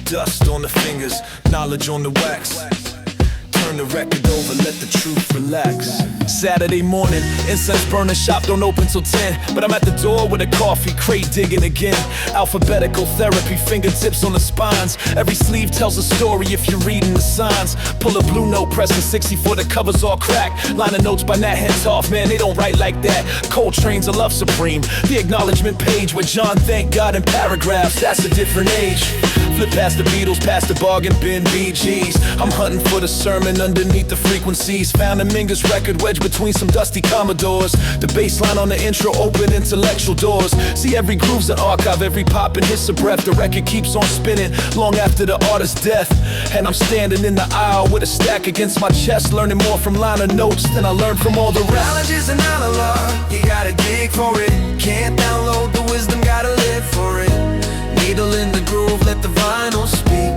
Dust on the fingers, knowledge on the wax. Turn the record over, let the truth relax. Saturday morning, incense burner shop don't open till 10, but I'm at the door with a coffee crate digging again. Alphabetical therapy, fingertips on the spines. Every sleeve tells a story if you're reading the signs. Pull a blue note, pressing 64, the cover's all cracked. Line of notes by Nat Hentoff, man, they don't write like that. Coltrane's a love supreme. The acknowledgment page where John thanked God in paragraphs, that's a different age. Flip past the Beatles, past the bargain bin BGs. I'm hunting for the sermon underneath the frequencies. Found a Mingus record wedged between some dusty Commodores. The bass line on the intro open intellectual doors. See, every groove's an archive, every pop and hiss a breath. The record keeps on spinning long after the artist's death. And I'm standing in the aisle with a stack against my chest, learning more from liner notes than I learned from all the rest. Knowledge is an analog, you gotta dig for it. Can't download the wisdom, gotta live for it. Needle in the groove, let the vinyl speak.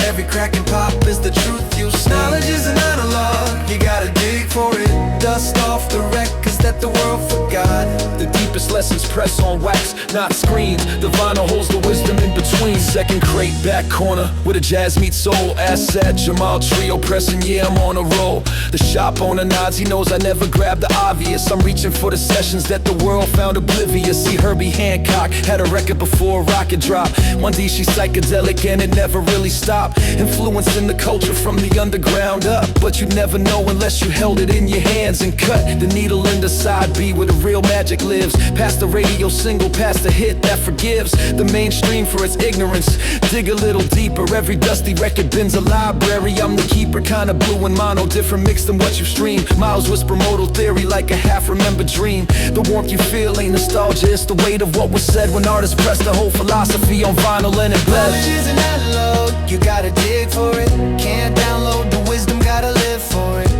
Every crack and pop is the truth you see. Knowledge is an analog, you gotta dig for it. Dust off the records that the world forgot. The deepest lessons press on wax, not screen. The vinyl holds the wisdom in between. Second crate, back corner, where the jazz meets soul. Asset, Jamal Trio pressing, yeah, I'm on a roll. The shop owner nods, he knows I never grab the obvious. I'm reaching for the sessions that the world found oblivious. See, Herbie Hancock had a record before a rocket drop. One day she's psychedelic and it never really stopped. Influencing the culture from the underground up. But you never know unless you held it in your hands and cut the needle in the side B where the real magic lives. Past the radio single, past the hit that forgives the mainstream for its ignorance. Dig a little deeper, every dusty record bin's a library. I'm the keeper, kinda blue and mono, different mix than what you stream. Miles whisper modal theory like a half-remembered dream. The warmth you feel ain't nostalgia, it's the weight of what was said when artists pressed the whole philosophy on vinyl and it bled. Knowledge is an analog, you gotta dig for it. Can't download the wisdom, gotta live for it.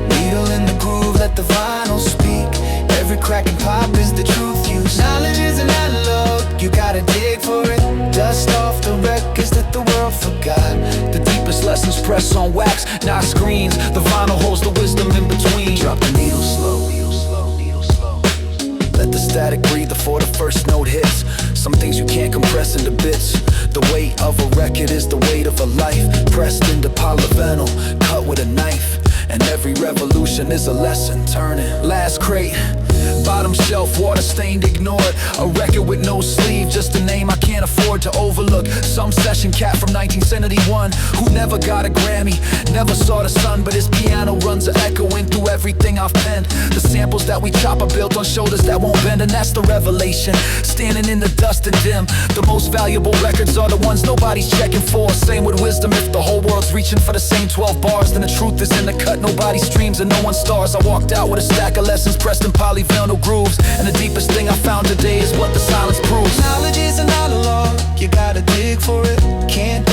Needle in the groove, let the vinyl speak. Every crack and pop is the truth you see. Knowledge is an analog, you gotta dig for it. Dust off the records that the world forgot. The deepest lessons press on wax, not screens. The vinyl holds the wisdom in between. Drop the needle slow, needle slow, needle slow. Let the static breathe before the first note hits. Some things you can't compress into bits. The weight of a record is the weight of a life, pressed into polyvinyl, cut with a knife. And every revolution is a lesson turning. Last crate, bottom shelf, water stained, ignored. A record with no sleeve, just a name I can't afford to overlook. Some session cat from 1971 who never got a Grammy, never saw the sun, but his piano runs are echoing through everything I've penned. The samples that we chop are built on shoulders that won't bend, and that's the revelation. Standing in the dust and dim, the most valuable records are the ones nobody's checking for. Same with wisdom, if the whole world's reaching for the same 12 bars, then the truth is in the cut. Nobody streams and no one stars. I walked out with a stack of lessons pressed in polyvinyl grooves, and the deepest thing I found today is what the silence proves. Knowledge is an analog, you gotta dig for it. Can't